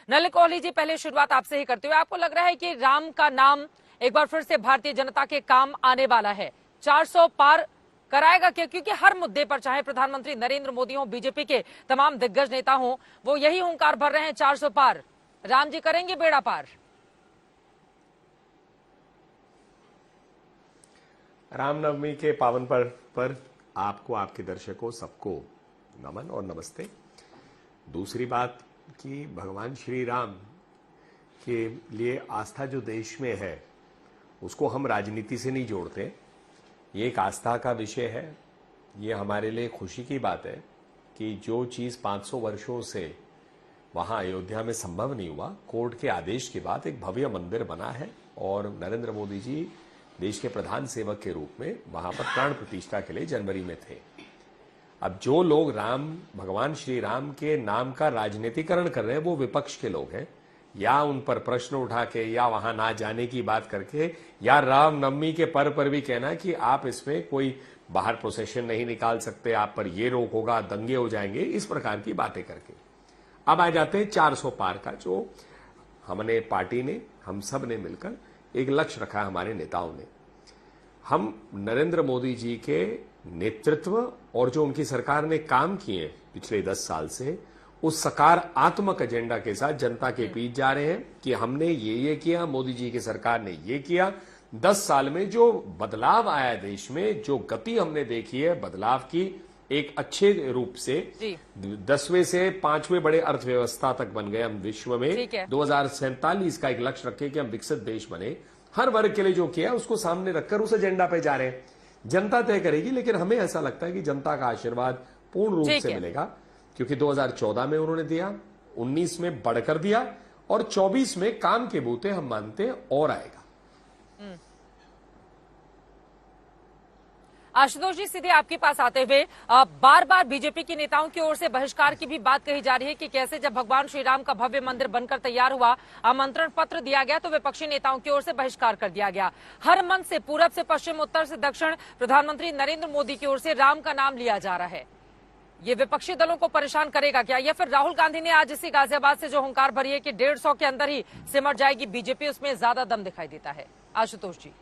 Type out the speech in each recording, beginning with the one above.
नलिनी कोहली जी, पहले शुरुआत आपसे ही करते हुए, आपको लग रहा है कि राम का नाम एक बार फिर से भारतीय जनता के काम आने वाला है? 400 पार कराएगा क्या? क्योंकि हर मुद्दे पर, चाहे प्रधानमंत्री नरेंद्र मोदी हो, बीजेपी के तमाम दिग्गज नेता हो, वो यही हुंकार भर रहे हैं 400 पार। राम जी करेंगे बेड़ा पार? रामनवमी के पावन पर्व पर आपको, आपके दर्शकों, सबको नमन और नमस्ते। दूसरी बात कि भगवान श्री राम के लिए आस्था जो देश में है उसको हम राजनीति से नहीं जोड़ते। ये एक आस्था का विषय है। ये हमारे लिए खुशी की बात है कि जो चीज़ 500 वर्षों से वहाँ अयोध्या में संभव नहीं हुआ, कोर्ट के आदेश के बाद एक भव्य मंदिर बना है और नरेंद्र मोदी जी देश के प्रधान सेवक के रूप में वहां पर प्राण प्रतिष्ठा के लिए जनवरी में थे। अब जो लोग भगवान श्री राम के नाम का राजनीतिकरण कर रहे हैं वो विपक्ष के लोग हैं, या उन पर प्रश्न उठा के, या वहां ना जाने की बात करके, या रामनवमी के पर्व पर भी कहना कि आप इसमें कोई बाहर प्रोसेशन नहीं निकाल सकते, आप पर ये रोक होगा, दंगे हो जाएंगे, इस प्रकार की बातें करके। अब आ जाते हैं 400 पार का, जो हमने, पार्टी ने, हम सब ने मिलकर एक लक्ष्य रखा है। हमारे नेताओं ने, हम नरेंद्र मोदी जी के नेतृत्व और जो उनकी सरकार ने काम किए पिछले 10 साल से, उस सकारात्मक एजेंडा के साथ जनता के बीच जा रहे हैं कि हमने ये किया, मोदी जी की सरकार ने ये किया। 10 साल में जो बदलाव आया देश में, जो गति हमने देखी है बदलाव की, एक अच्छे रूप से 10वें से 5वें बड़े अर्थव्यवस्था तक बन गए हम विश्व में। 2047 का एक लक्ष्य रखे कि हम विकसित देश बने। हर वर्ग के लिए जो किया उसको सामने रखकर उस एजेंडा पे जा रहे हैं। जनता तय करेगी, लेकिन हमें ऐसा लगता है कि जनता का आशीर्वाद पूर्ण रूप से मिलेगा, क्योंकि 2014 में उन्होंने दिया, 19 में बढ़कर दिया, और 24 में काम के बूते हम मानते हैं और आएगा। आशुतोष जी, सीधे आपके पास आते हुए, बार बार बीजेपी के नेताओं की ओर से बहिष्कार की भी बात कही जा रही है कि कैसे जब भगवान श्री राम का भव्य मंदिर बनकर तैयार हुआ, आमंत्रण पत्र दिया गया तो विपक्षी नेताओं की ओर से बहिष्कार कर दिया गया। हर मंच से, पूरब से पश्चिम, उत्तर से दक्षिण, प्रधानमंत्री नरेंद्र मोदी की ओर से राम का नाम लिया जा रहा है। ये विपक्षी दलों को परेशान करेगा क्या? या फिर राहुल गांधी ने आज इसी गाजियाबाद से जो हुंकार भरी है कि 150 के अंदर ही सिमट जाएगी बीजेपी, उसमें ज्यादा दम दिखाई देता है? आशुतोष जी,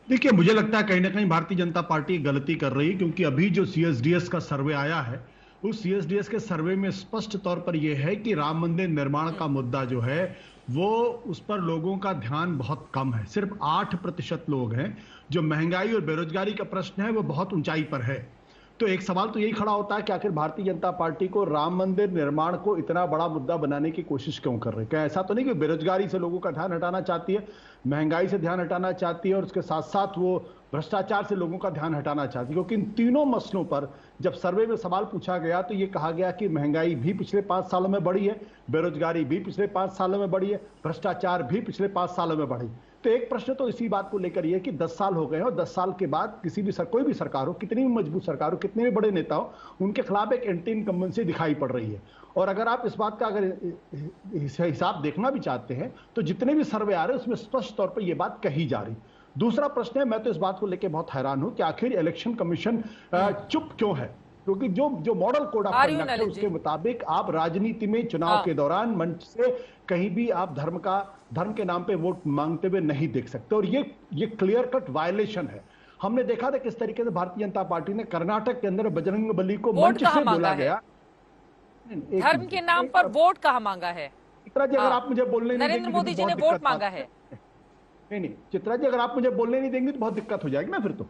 देखिए, मुझे लगता है कहीं ना कहीं भारतीय जनता पार्टी गलती कर रही है, क्योंकि अभी जो सीएसडीएस का सर्वे आया है, उस सीएसडीएस के सर्वे में स्पष्ट तौर पर यह है कि राम मंदिर निर्माण का मुद्दा जो है वो, उस पर लोगों का ध्यान बहुत कम है। सिर्फ 8% लोग हैं। जो महंगाई और बेरोजगारी का प्रश्न है वो बहुत ऊंचाई पर है। तो एक सवाल तो यही खड़ा होता है कि आखिर भारतीय जनता पार्टी को राम मंदिर निर्माण को इतना बड़ा मुद्दा बनाने की कोशिश क्यों कर रही है? क्या ऐसा तो नहीं कि बेरोजगारी से लोगों का ध्यान हटाना चाहती है, महंगाई से ध्यान हटाना चाहती है, और उसके साथ साथ वो भ्रष्टाचार से लोगों का ध्यान हटाना चाहती है? क्योंकि इन तीनों मसलों पर जब सर्वे में सवाल पूछा गया तो ये कहा गया कि महंगाई भी पिछले 5 सालों में बढ़ी है, बेरोजगारी भी पिछले 5 सालों में बढ़ी है, भ्रष्टाचार भी पिछले 5 सालों में बढ़ी। तो एक प्रश्न तो इसी बात को लेकर ये कि 10 साल हो गए हैं, और 10 साल के बाद कोई भी सरकार हो, कितनी भी मजबूत सरकार हो, कितने भी बड़े नेता हो, उनके खिलाफ एक एंटी इनकम्बेंसी दिखाई पड़ रही है। और अगर आप इस बात का अगर हिसाब देखना भी चाहते हैं तो जितने भी सर्वे आ रहे हैं उसमें स्पष्ट तौर पर यह बात कही जा रही। दूसरा प्रश्न है, मैं तो इस बात को लेकर बहुत हैरान हूं कि आखिर इलेक्शन कमीशन चुप क्यों है? क्योंकि जो मॉडल कोड ऑफ कंडक्ट है उसके मुताबिक आप राजनीति में चुनाव के दौरान मंच से कहीं भी आप धर्म के नाम पे वोट मांगते हुए नहीं देख सकते, और ये क्लियर कट वायलेशन है। हमने देखा था किस तरीके से भारतीय जनता पार्टी ने कर्नाटक के अंदर बजरंगबली को मंच से बोला गया। धर्म के नाम पर वोट कहाँ मांगा है? चित्रा जी, अगर आप मुझे बोलने नहीं नरेंद्र मोदी जी ने वोट मांगा है। नहीं, चित्रा जी, अगर आप मुझे बोलने नहीं देंगे तो बहुत दिक्कत हो जाएगी ना। फिर तो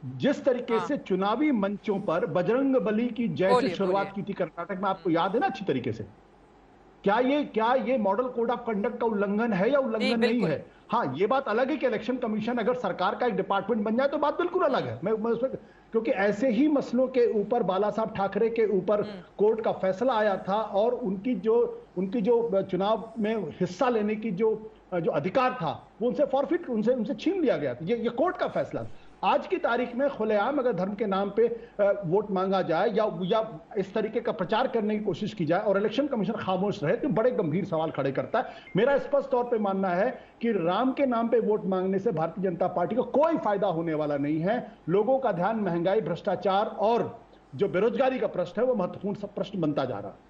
जिस तरीके से चुनावी मंचों पर बजरंगबली की जय से शुरुआत की थी कर्नाटक में, आपको याद है ना अच्छी तरीके से? क्या ये मॉडल कोड ऑफ कंडक्ट का उल्लंघन है या उल्लंघन नहीं है? हाँ, ये बात अलग है कि इलेक्शन कमीशन अगर सरकार का एक डिपार्टमेंट बन जाए तो बात बिल्कुल अलग है। मैं उसमें, क्योंकि ऐसे ही मसलों के ऊपर बाला साहब ठाकरे के ऊपर कोर्ट का फैसला आया था, और उनकी जो चुनाव में हिस्सा लेने की जो अधिकार था वो उनसे फॉरफिट, उनसे छीन लिया गया था। ये कोर्ट का फैसला। आज की तारीख में खुलेआम अगर धर्म के नाम पे वोट मांगा जाए या इस तरीके का प्रचार करने की कोशिश की जाए और इलेक्शन कमीशन खामोश रहे तो बड़े गंभीर सवाल खड़े करता है। मेरा स्पष्ट तौर पे मानना है कि राम के नाम पे वोट मांगने से भारतीय जनता पार्टी को कोई फायदा होने वाला नहीं है। लोगों का ध्यान महंगाई, भ्रष्टाचार और जो बेरोजगारी का प्रश्न है वो महत्वपूर्ण प्रश्न बनता जा रहा है।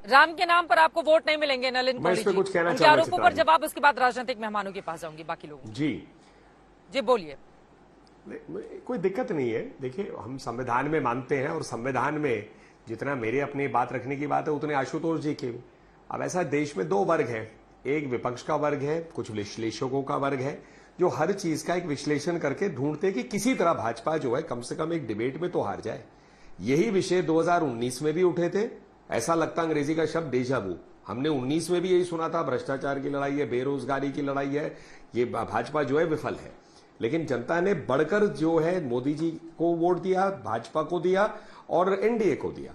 राम के नाम पर आपको वोट नहीं मिलेंगे नलिन मैं कौड़ी इस पे जी। कुछ कहना उनके चाहूंगा आरोपों पर चित्रा जी। जवाब, उसके बाद राजनीतिक मेहमानों के पास जाऊंगी, बाकी लोगों जी जी बोलिए। कोई दिक्कत नहीं है। देखिए, हम संविधान में मानते हैं और संविधान में जितना मेरे अपनी बात रखने की बात है उतने आशुतोष जी की भी। अब ऐसा देश में दो वर्ग है, एक विपक्ष का वर्ग है, कुछ विश्लेषकों का वर्ग है जो हर चीज का एक विश्लेषण करके ढूंढते कि किसी तरह भाजपा जो है कम से कम एक डिबेट में तो हार जाए। यही विषय 2019 में भी उठे थे। ऐसा लगता अंग्रेजी का शब्द डेजावू, हमने 19 में भी यही सुना था, भ्रष्टाचार की लड़ाई है, बेरोजगारी की लड़ाई है, ये भाजपा जो है विफल है। लेकिन जनता ने बढ़कर जो है मोदी जी को वोट दिया, भाजपा को दिया और एनडीए को दिया।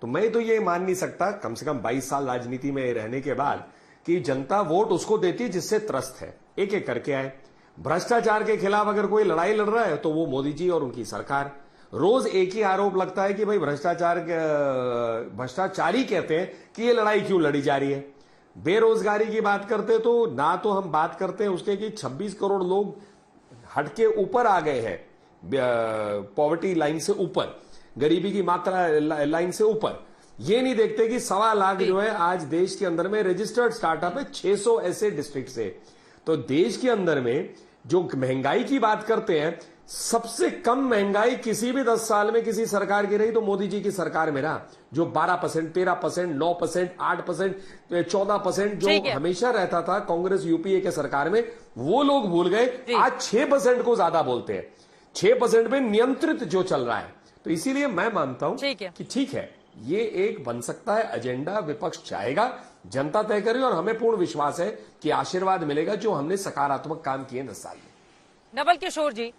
तो मैं तो ये मान नहीं सकता, कम से कम 22 साल राजनीति में रहने के बाद, कि जनता वोट उसको देती है जिससे त्रस्त है। एक एक करके आए। भ्रष्टाचार के खिलाफ अगर कोई लड़ाई लड़ रहा है तो वो मोदी जी और उनकी सरकार। रोज एक ही आरोप लगता है कि भाई भ्रष्टाचारी कहते हैं कि ये लड़ाई क्यों लड़ी जा रही है। बेरोजगारी की बात करते तो ना तो हम बात करते हैं उसके कि 26 करोड़ लोग हटके ऊपर आ गए हैं, पॉवर्टी लाइन से ऊपर, गरीबी की मात्रा लाइन से ऊपर। ये नहीं देखते कि 1.25 लाख जो है आज देश के अंदर में रजिस्टर्ड स्टार्टअप है, 600 ऐसे डिस्ट्रिक्ट से। तो देश के अंदर में जो महंगाई की बात करते हैं, सबसे कम महंगाई किसी भी 10 साल में किसी सरकार की रही तो मोदी जी की सरकार में रहा, जो 12%, 13%, 9%, 8%, 14% जो हमेशा रहता था कांग्रेस यूपीए के सरकार में, वो लोग भूल गए। आज 6% को ज्यादा बोलते हैं, 6% में नियंत्रित जो चल रहा है। तो इसीलिए मैं मानता हूं कि ठीक है, ये एक बन सकता है एजेंडा, विपक्ष चाहेगा, जनता तय करेगी और हमें पूर्ण विश्वास है कि आशीर्वाद मिलेगा जो हमने सकारात्मक काम किए 10 साल में। नवल किशोर जी,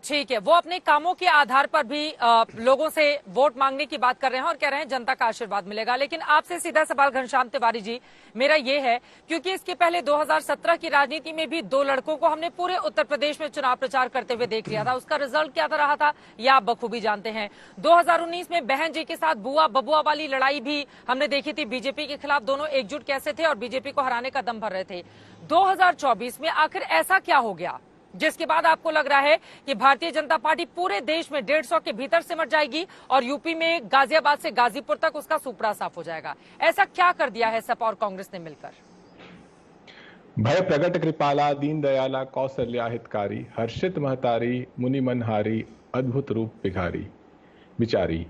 ठीक है, वो अपने कामों के आधार पर भी लोगों से वोट मांगने की बात कर रहे हैं और कह रहे हैं जनता का आशीर्वाद मिलेगा। लेकिन आपसे सीधा सवाल घनश्याम तिवारी जी मेरा ये है, क्योंकि इसके पहले 2017 की राजनीति में भी दो लड़कों को हमने पूरे उत्तर प्रदेश में चुनाव प्रचार करते हुए देख लिया था। उसका रिजल्ट क्या रहा था ये आप बखूबी जानते हैं। 2019 में बहन जी के साथ बुआ बबुआ वाली लड़ाई भी हमने देखी थी, बीजेपी के खिलाफ दोनों एकजुट कैसे थे और बीजेपी को हराने का दम भर रहे थे। 2024 में आखिर ऐसा क्या हो गया जिसके बाद आपको लग रहा है कि भारतीय जनता पार्टी पूरे देश में 150 के भीतर सिमट जाएगी और यूपी में गाजियाबाद से गाजीपुर तक उसका सुपड़ा साफ हो जाएगा? ऐसा क्या कर दिया है सपा और कांग्रेस ने मिलकर? भय प्रगट कृपाला दीन दयाला कौशल्या हितकारी, हर्षित महतारी मुनि मनहारी, अद्भुत रूप बिघारी बिचारी।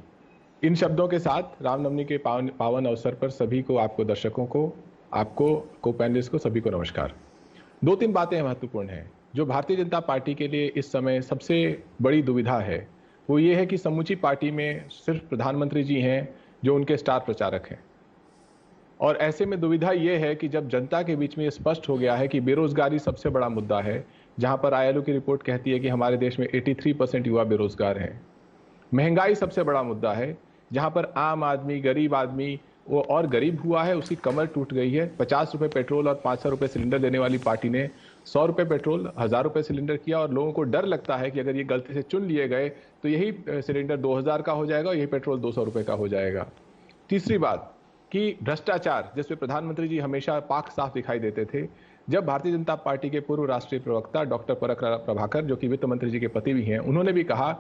इन शब्दों के साथ रामनवमी के पावन अवसर पर सभी को, आपको दर्शकों को, आपको को पैनलिस्ट को, सभी को नमस्कार। 2-3 बातें महत्वपूर्ण हैं जो भारतीय जनता पार्टी के लिए इस समय सबसे बड़ी दुविधा है। वो ये है कि समूची पार्टी में सिर्फ प्रधानमंत्री जी हैं जो उनके स्टार प्रचारक हैं, और ऐसे में दुविधा ये है कि जब जनता के बीच में ये स्पष्ट हो गया है कि बेरोजगारी सबसे बड़ा मुद्दा है, जहां पर आईएलओ की रिपोर्ट कहती है कि हमारे देश में 83% युवा बेरोजगार हैं। महंगाई सबसे बड़ा मुद्दा है, जहां पर आम आदमी, गरीब आदमी वो और गरीब हुआ है, उसकी कमर टूट गई है। 50 रुपए पेट्रोल और 500 रुपए सिलेंडर देने वाली पार्टी ने 100 रुपए पेट्रोल, 1000 रुपए सिलेंडर किया, और लोगों को डर लगता है कि अगर ये गलती से चुन लिए गए तो यही सिलेंडर 2000 का हो जाएगा और यही पेट्रोल 200 रुपए का हो जाएगा। तीसरी बात कि भ्रष्टाचार, जिसमें प्रधानमंत्री जी हमेशा पाक साफ दिखाई देते थे। जब भारतीय जनता पार्टी के पूर्व राष्ट्रीय प्रवक्ता डॉक्टर प्रभाकर, जो कि वित्त मंत्री जी के पति भी हैं, उन्होंने भी कहा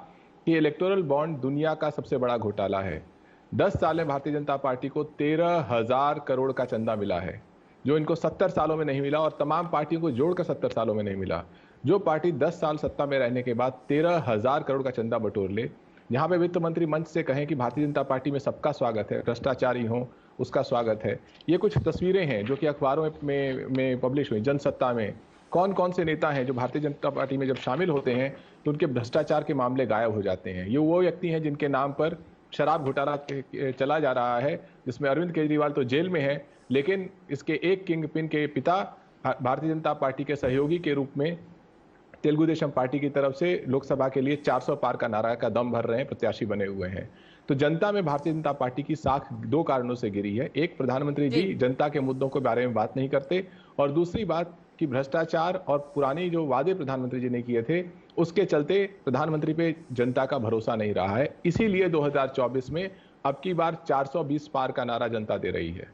कि इलेक्टोरल बॉन्ड दुनिया का सबसे बड़ा घोटाला है। 10 साल में भारतीय जनता पार्टी को 13,000 करोड़ का चंदा मिला है, जो इनको 70 सालों में नहीं मिला और तमाम पार्टियों को जोड़कर 70 सालों में नहीं मिला। जो पार्टी 10 साल सत्ता में रहने के बाद 13,000 करोड़ का चंदा बटोर ले, यहाँ पे वित्त मंत्री मंच से कहें कि भारतीय जनता पार्टी में सबका स्वागत है, भ्रष्टाचारी हो उसका स्वागत है। ये कुछ तस्वीरें हैं जो कि अखबारों में पब्लिश हुई। जनसत्ता में कौन कौन से नेता हैं जो भारतीय जनता पार्टी में जब शामिल होते हैं तो उनके भ्रष्टाचार के मामले गायब हो जाते हैं। ये वो व्यक्ति हैं जिनके नाम पर शराब घोटाला चला जा रहा है, जिसमें अरविंद केजरीवाल तो जेल में है, लेकिन इसके एक किंग पिन के पिता भारतीय जनता पार्टी के सहयोगी के रूप में तेलुगु देशम पार्टी की तरफ से लोकसभा के लिए 400 पार का नारा का दम भर रहे हैं, प्रत्याशी बने हुए हैं। तो जनता में भारतीय जनता पार्टी की साख 2 कारणों से गिरी है। एक, प्रधानमंत्री जी जनता के मुद्दों के बारे में बात नहीं करते, और दूसरी बात कि भ्रष्टाचार और पुरानी जो वादे प्रधानमंत्री जी ने किए थे उसके चलते प्रधानमंत्री पे जनता का भरोसा नहीं रहा है। इसीलिए 2024 में अब की बार 420 पार का नारा जनता दे रही है।